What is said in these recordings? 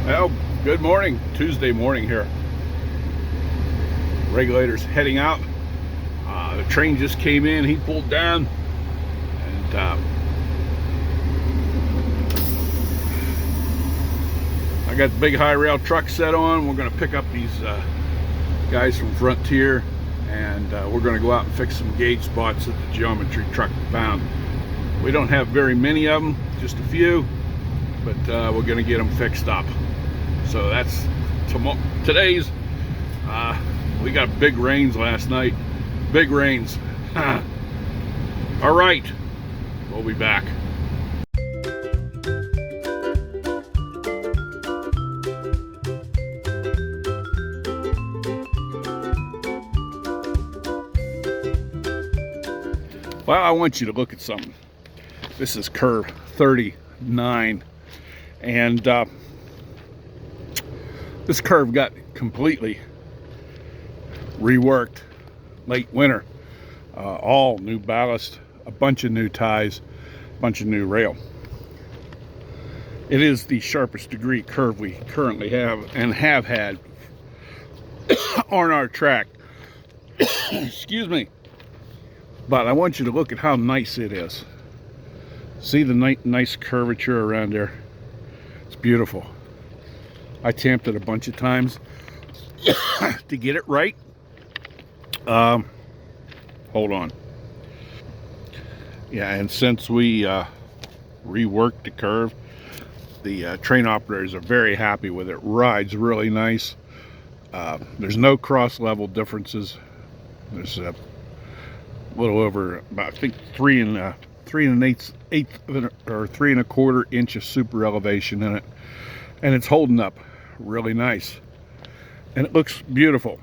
Well, good morning. Tuesday morning here. Regulator's heading out. The train just came in. He pulled down, and I got the big high rail truck set on. We're going to pick up these guys from Frontier, and we're going to go out and fix some gauge spots that the geometry truck found. We don't have very many of them, just a few, but we're going to get them fixed up. So that's today's. We got big rains last night. Big rains. All right, we'll be back. Well, I want you to look at something. This is curve 39, and this curve got completely reworked late winter. All new ballast, a bunch of new ties, a bunch of new rail. It is the sharpest degree curve we currently have and have had on our track. Excuse me. But I want you to look at how nice it is. See the nice curvature around there? It's beautiful. I tamped it a bunch of times to get it right. Hold on. Yeah, and since we reworked the curve, the train operators are very happy with it. Rides really nice. There's no cross level differences. There's a little over about, I think, 3 3.25 inch of super elevation in it, and it's holding up really nice, and it looks beautiful.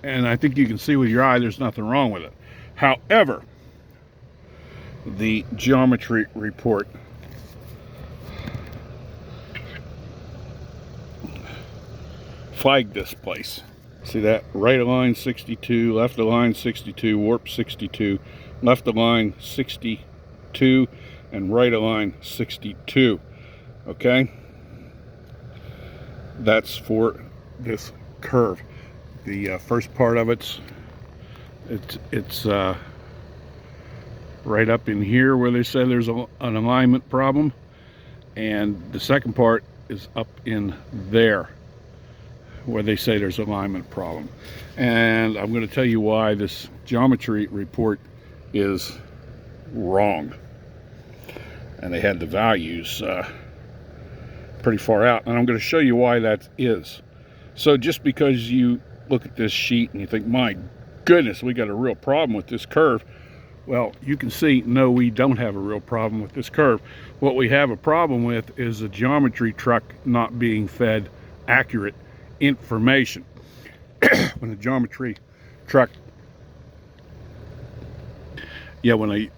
And I think you can see with your eye there's nothing wrong with it. However, the geometry report flagged this place. See that? Right of line 62, left of line 62, warp 62, left of line 62, and right of line 62. Okay? That's for this curve. The first part of it's right up in here where they say there's an alignment problem, and the second part is up in there where they say there's an alignment problem. And I'm going to tell you why this geometry report is wrong. And they had the values pretty far out, and I'm going to show you why that is. So just because you look at this sheet and you think, my goodness, we got a real problem with this curve, well, you can see, no, we don't have a real problem with this curve. What we have a problem with is a geometry truck not being fed accurate information. When a geometry truck, when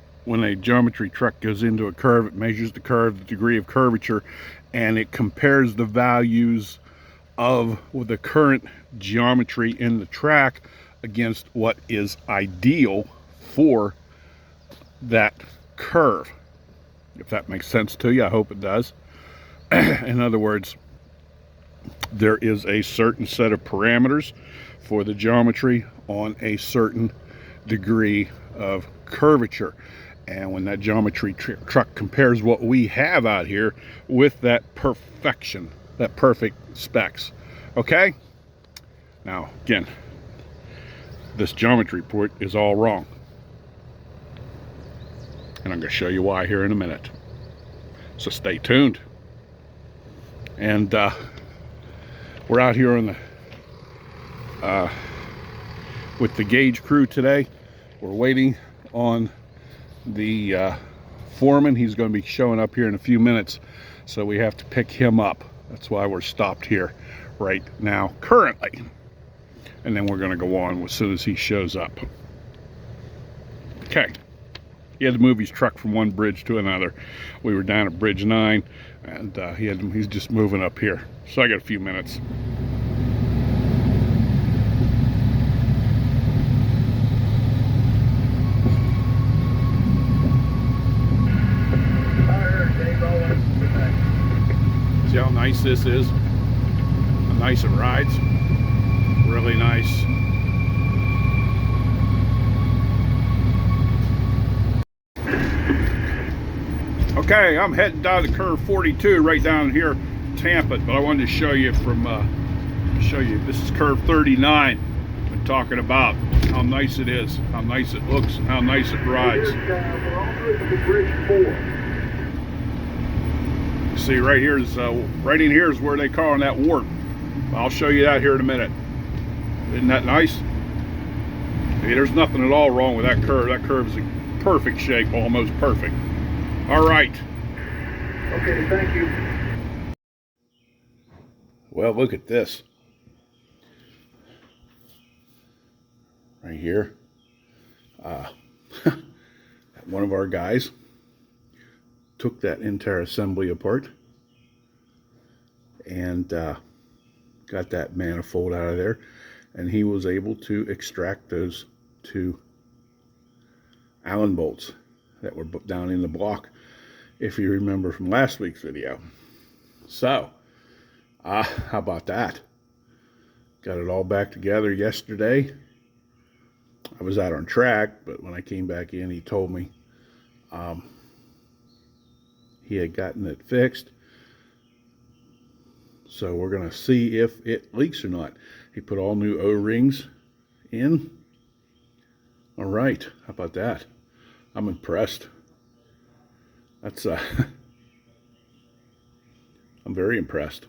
a geometry truck goes into a curve, it measures the curve, the degree of curvature, and it compares the values of the current geometry in the track against what is ideal for that curve. If that makes sense to you, I hope it does. In other words, there is a certain set of parameters for the geometry on a certain degree of curvature. And when that geometry truck compares what we have out here with that perfection, that perfect specs. Okay? Now, again, this geometry report is all wrong. And I'm going to show you why here in a minute. So stay tuned. And we're out here on the with the gauge crew today. We're waiting on the foreman. He's going to be showing up here in a few minutes, so we have to pick him up. That's why we're stopped here right now currently, and then we're going to go on as soon as he shows up. Okay, he had to move his truck from one bridge to another. We were down at bridge 9, and he's just moving up here, so I got a few minutes. See how nice this is? nice it rides. Really nice. Okay, I'm heading down to curve 42 right down here, Tampa, but I wanted to show you this is curve 39. I'm talking about how nice it is, how nice it looks, and how nice it rides. See, right here is right in here is where they call on that warp. I'll show you that here in a minute. Isn't that nice? Hey, there's nothing at all wrong with that curve. That curve is in perfect shape, almost perfect. All right. Okay, thank you. Well, look at this. Right here. One of our guys took that entire assembly apart and got that manifold out of there, and he was able to extract those two Allen bolts that were down in the block, if you remember from last week's video. So how about that? Got it all back together yesterday. I was out on track, but when I came back in, he told me he had gotten it fixed. So we're going to see if it leaks or not. He put all new O-rings in. All right, how about that? I'm impressed. That's I'm very impressed.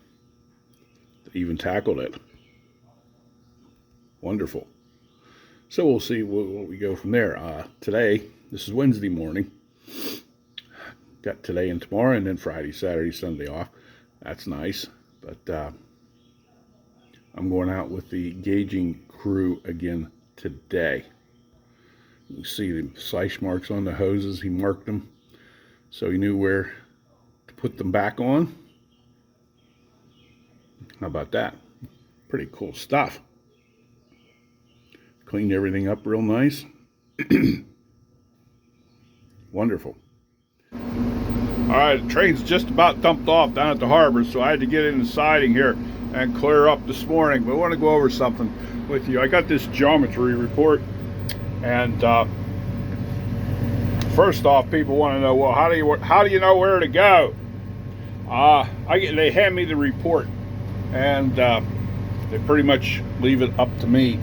They even tackled it. Wonderful. So we'll see what we go from there. Today, this is Wednesday morning. Got today and tomorrow, and then Friday, Saturday, Sunday off. That's nice. But I'm going out with the gauging crew again today. You see the slash marks on the hoses. He marked them so he knew where to put them back on. How about that? Pretty cool stuff. Cleaned everything up real nice. Wonderful. All right, the train's just about dumped off down at the harbor, so I had to get in the siding here and clear up this morning. But I want to go over something with you. I got this geometry report, and first off, people want to know, well, how do you know where to go? They hand me the report, and they pretty much leave it up to me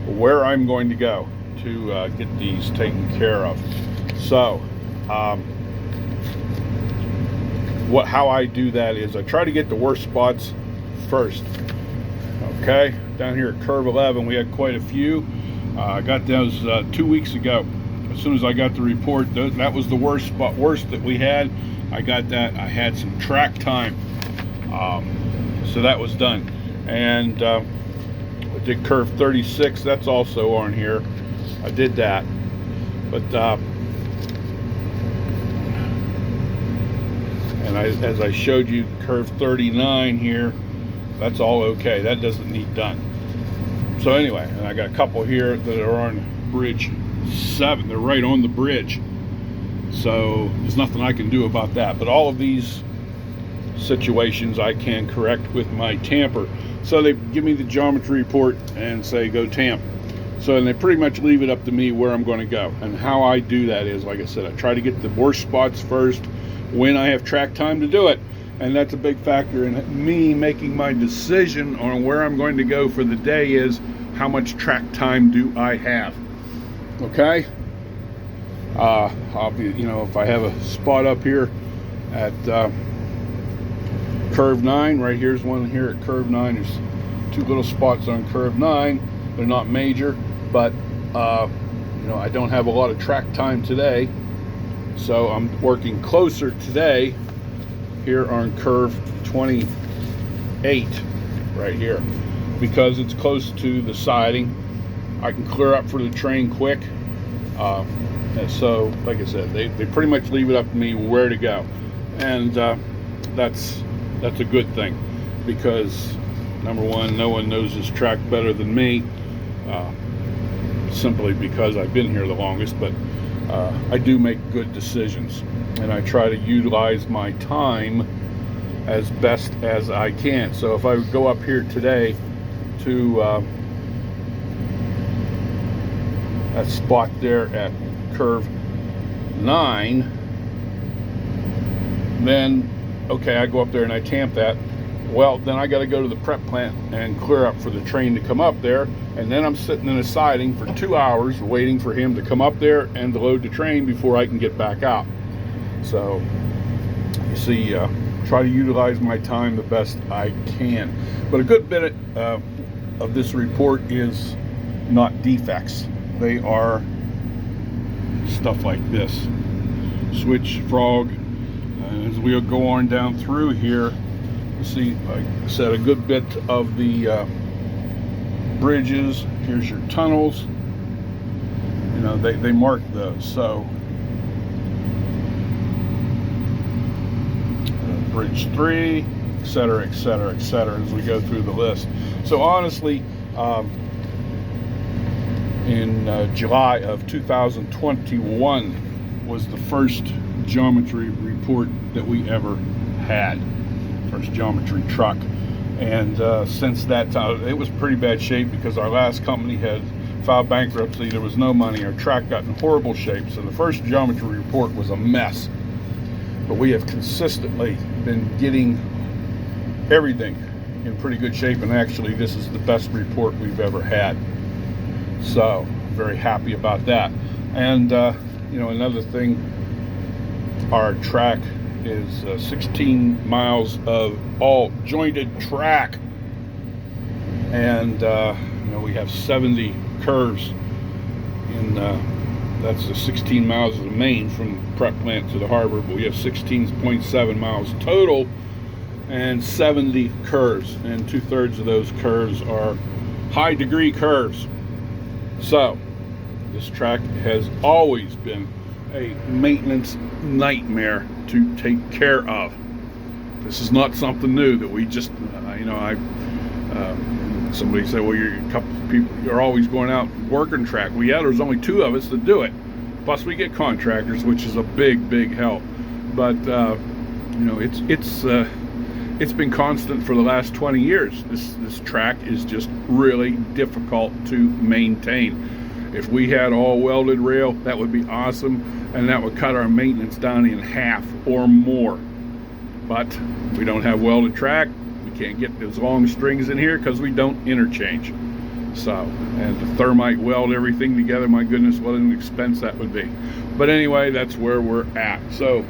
where I'm going to go to get these taken care of. So how I do that is I try to get the worst spots first. Okay, down here at curve 11 we had quite a few. I got those 2 weeks ago. As soon as I got the report, that was the worst that we had. I got that. I had some track time, so that was done. And I did curve 36. That's also on here. I did that, but and as I showed you, curve 39 here, that's all okay. That doesn't need done. So anyway, and I got a couple here that are on bridge 7. They're right on the bridge, so there's nothing I can do about that. But all of these situations I can correct with my tamper. So they give me the geometry report and say go tamp. So and they pretty much leave it up to me where I'm going to go. And how I do that is, like I said, I try to get the worst spots first when I have track time to do it. And that's a big factor in me making my decision on where I'm going to go for the day, is how much track time do I have. Okay, I'll be, if I have a spot up here at curve 9, right here's one here at curve 9. There's 2 little spots on curve 9. They're not major, but I don't have a lot of track time today, so I'm working closer today here on curve 28 right here, because it's close to the siding. I can clear up for the train quick. And so, like I said, they pretty much leave it up to me where to go, and that's a good thing, because number one, no one knows this track better than me, simply because I've been here the longest. But I do make good decisions, and I try to utilize my time as best as I can. So if I would go up here today to that spot there at curve 9, then okay, I go up there and I tamp that. Well, then I got to go to the prep plant and clear up for the train to come up there, and then I'm sitting in a siding for 2 hours waiting for him to come up there and to load the train before I can get back out. So you see, try to utilize my time the best I can. But a good bit of this report is not defects. They are stuff like this. Switch, frog. As we go on down through here, you see, like I said, a good bit of the bridges. Here's your tunnels. You know, they mark those. So bridge 3, etc., etc., etc., as we go through the list. So honestly, in July of 2021 was the first geometry report that we ever had, first geometry truck. And since that time, it was pretty bad shape because our last company had filed bankruptcy. There was no money. Our track got in horrible shape. So the first geometry report was a mess. But we have consistently been getting everything in pretty good shape, and actually this is the best report we've ever had. So very happy about that. And you know, another thing, our track is 16 miles of all jointed track, and you know, we have 70 curves in that's the 16 miles of the main from prep plant to the harbor, but we have 16.7 miles total and 70 curves, and 2/3 of those curves are high degree curves. So this track has always been a maintenance nightmare to take care of. This is not something new that we just you know, somebody said, well, you're a couple of people, you're always going out working track. Well, yeah, there's only 2 of us that do it, plus we get contractors, which is a big help. But you know, it's been constant for the last 20 years. This track is just really difficult to maintain. If we had all welded rail, that would be awesome, and that would cut our maintenance down in half or more. But we don't have welded track. We can't get those long strings in here because we don't interchange. So, and to thermite weld everything together, my goodness, what an expense that would be. But anyway, that's where we're at. So,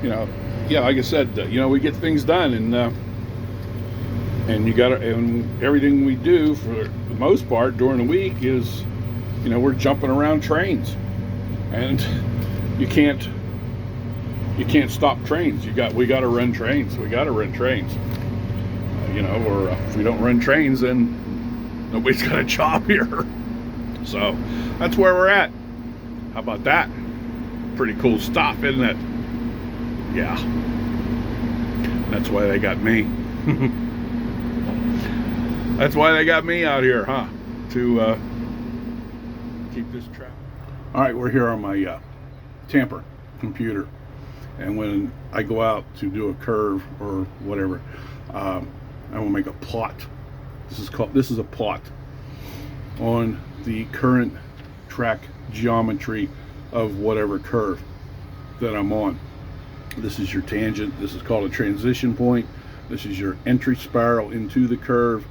you know, yeah, like I said, you know, we get things done, and you got to, and everything we do for the most part during the week is, you know, we're jumping around trains, and you can't stop trains. We got to run trains. We got to run trains. You know, or if we don't run trains, then nobody's got a job here. So that's where we're at. How about that? Pretty cool stuff, isn't it? Yeah. That's why they got me. That's why they got me out here, huh? To keep this track. All right, we're here on my tamper computer, and when I go out to do a curve or whatever, I will make a plot. This is a plot on the current track geometry of whatever curve that I'm on. This is your tangent. This is called a transition point. This is your entry spiral into the curve,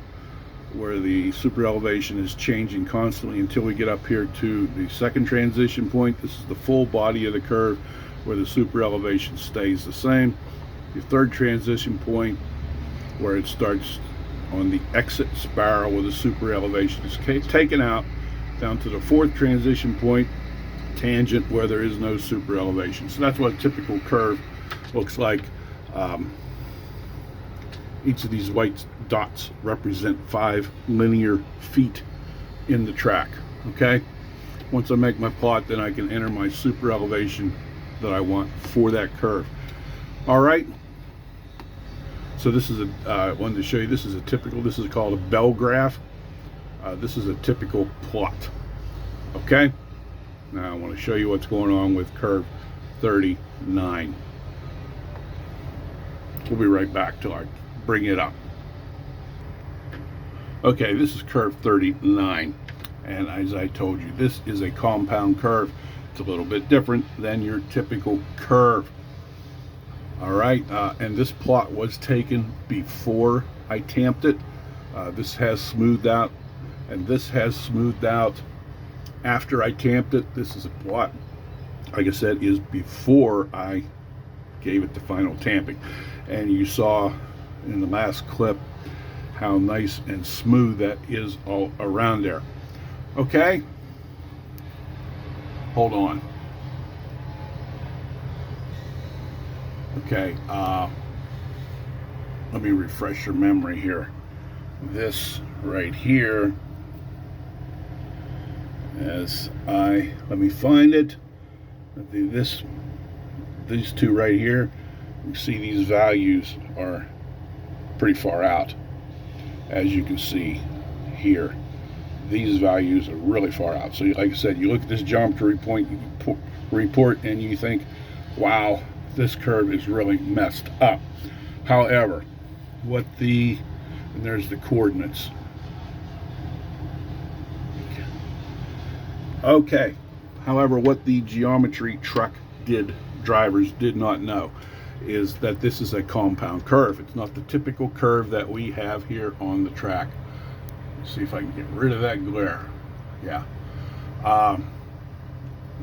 where the super elevation is changing constantly until we get up here to the second transition point. This is the full body of the curve where the super elevation stays the same. Your third transition point, where it starts on the exit spiral where the super elevation is taken out, down to the fourth transition point, tangent, where there is no super elevation. So that's what a typical curve looks like. Each of these white dots represent 5 linear feet in the track. Okay, once I make my plot, then I can enter my super elevation that I want for that curve. All right, so this is I wanted to show you, this is a typical, this is called a bell graph. This is a typical plot. Okay, now I want to show you what's going on with curve 39. We'll be right back till I bring it up. Okay, this is curve 39, and as I told you, this is a compound curve. It's a little bit different than your typical curve. All right, and this plot was taken before I tamped it. This has smoothed out, and this has smoothed out after I tamped it. This is a plot, like I said, is before I gave it the final tamping. And you saw in the last clip how nice and smooth that is all around there. Okay, hold on. Okay, let me refresh your memory here. This right here, let me find it. These two right here, you see these values are pretty far out. As you can see here, these values are really far out. So like I said, you look at this geometry report and you think, wow, this curve is really messed up. However, and there's the coordinates. Okay, however, what the geometry truck drivers did not know is that this is a compound curve. It's not the typical curve that we have here on the track. Let's see if I can get rid of that glare. Yeah.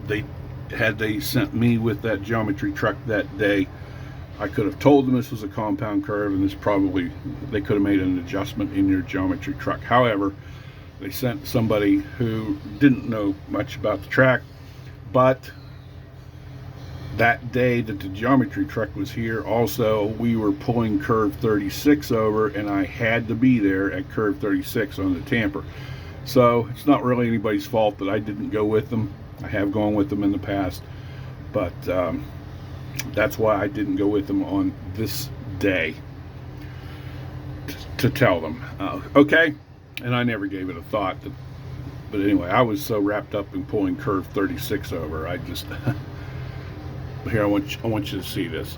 They sent me with that geometry truck that day, I could have told them this was a compound curve, and they could have made an adjustment in your geometry truck. However, they sent somebody who didn't know much about the track, but that day that the geometry truck was here, also we were pulling curve 36 over, and I had to be there at curve 36 on the tamper. So it's not really anybody's fault that I didn't go with them. I have gone with them in the past, but that's why I didn't go with them on this day to tell them. Okay, and I never gave it a thought. But anyway, I was so wrapped up in pulling curve 36 over, I just here, I want you to see this.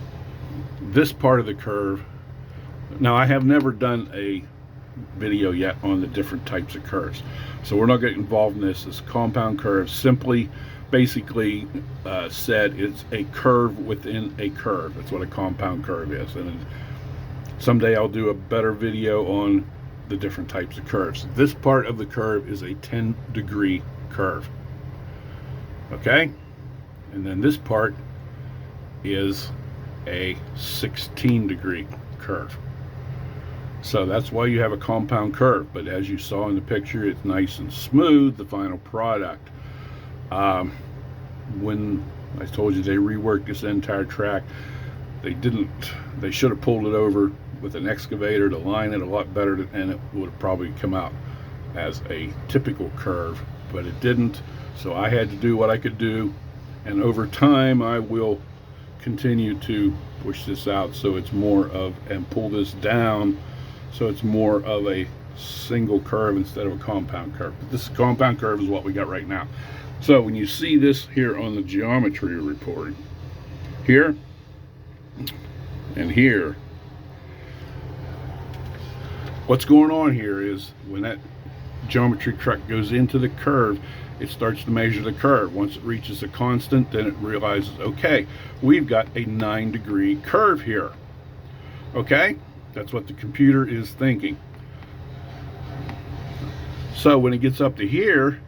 This part of the curve. Now, I have never done a video yet on the different types of curves, so we're not getting involved in this. This compound curve simply, basically said it's a curve within a curve. That's what a compound curve is. And someday I'll do a better video on the different types of curves. This part of the curve is a 10-degree curve. Okay, and then this part is a 16-degree curve. So that's why you have a compound curve. But as you saw in the picture, it's nice and smooth, the final product. When I told you they reworked this entire track, they should have pulled it over with an excavator to line it a lot better, and it would have probably come out as a typical curve, but it didn't. So I had to do what I could do, and over time I will continue to push this out so it's more of, and pull this down so it's more of a single curve instead of a compound curve. But this compound curve is what we got right now. So when you see this here on the geometry report, here and here, what's going on here is when that geometry truck goes into the curve, it starts to measure the curve. Once it reaches a constant, then it realizes, okay, we've got a 9-degree curve here. Okay, that's what the computer is thinking. So when it gets up to here,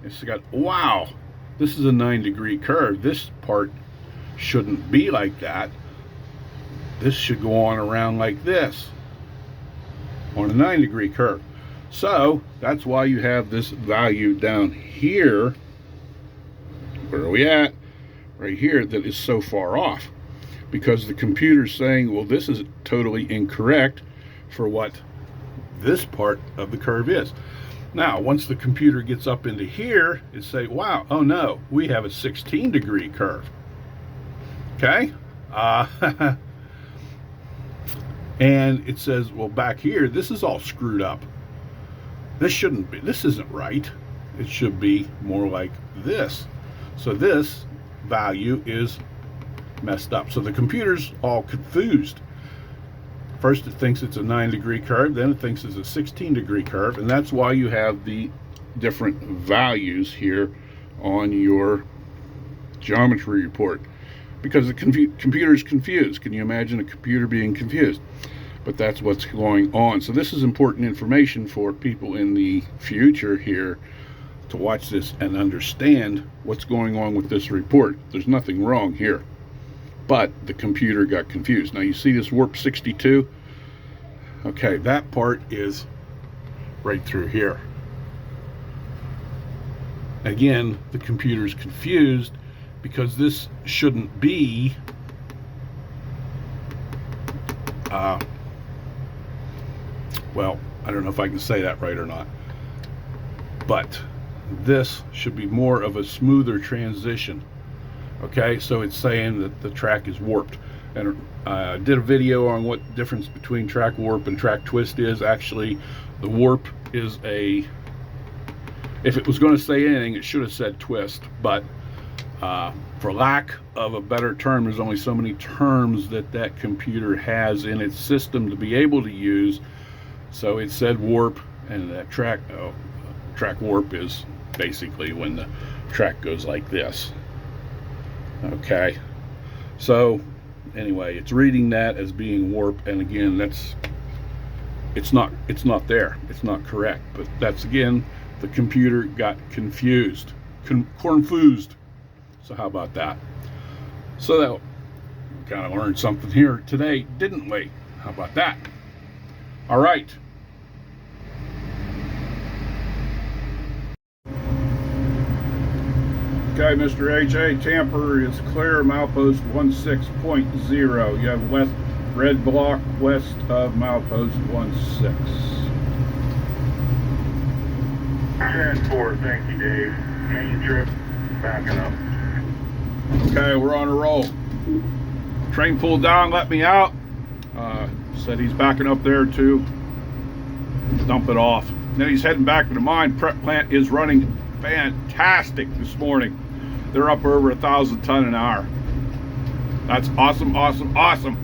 it's got, wow, this is a 9-degree curve. This part shouldn't be like that. This should go on around like this on a 9-degree curve. So that's why you have this value down here. Where are we at? Right here, that is so far off, because the computer's saying, well, this is totally incorrect for what this part of the curve is. Now, once the computer gets up into here, it say, wow, oh no, we have a 16-degree curve. Okay? And it says, well, back here, this is all screwed up. This shouldn't be, this isn't right. It should be more like this. So this value is messed up. So the computer's all confused. First it thinks it's a 9-degree curve, then it thinks it's a 16-degree curve, and that's why you have the different values here on your geometry report, because the computer is confused. Can you imagine a computer being confused? But that's what's going on. So this is important information for people in the future here to watch this and understand what's going on with this report. There's nothing wrong here, but the computer got confused. Now you see this warp 62? Okay, that part is right through here. Again, the computer's confused because this shouldn't be well, I don't know if I can say that right or not, but this should be more of a smoother transition. Okay, so it's saying that the track is warped, and I did a video on what the difference between track warp and track twist is. Actually, the warp is if it was going to say anything, it should have said twist, but for lack of a better term, there's only so many terms that computer has in its system to be able to use. So it said warp, and that track warp is basically when the track goes like this. Okay, so anyway, it's reading that as being warp, and again, it's not there. It's not correct. But that's, again, the computer got confused. So how about that? So that we kind of learned something here today, didn't we? How about that? All right. Okay, Mr. H.A. Tamper is clear, milepost 16.0. You have west red block west of milepost 16. 10-4, thank you, Dave. Main trip, backing up. Okay, we're on a roll. Train pulled down, let me out. Said he's backing up there to dump it off. Then he's heading back to the mine. Prep plant is running fantastic this morning. They're up over 1,000 ton an hour. That's awesome, awesome, awesome.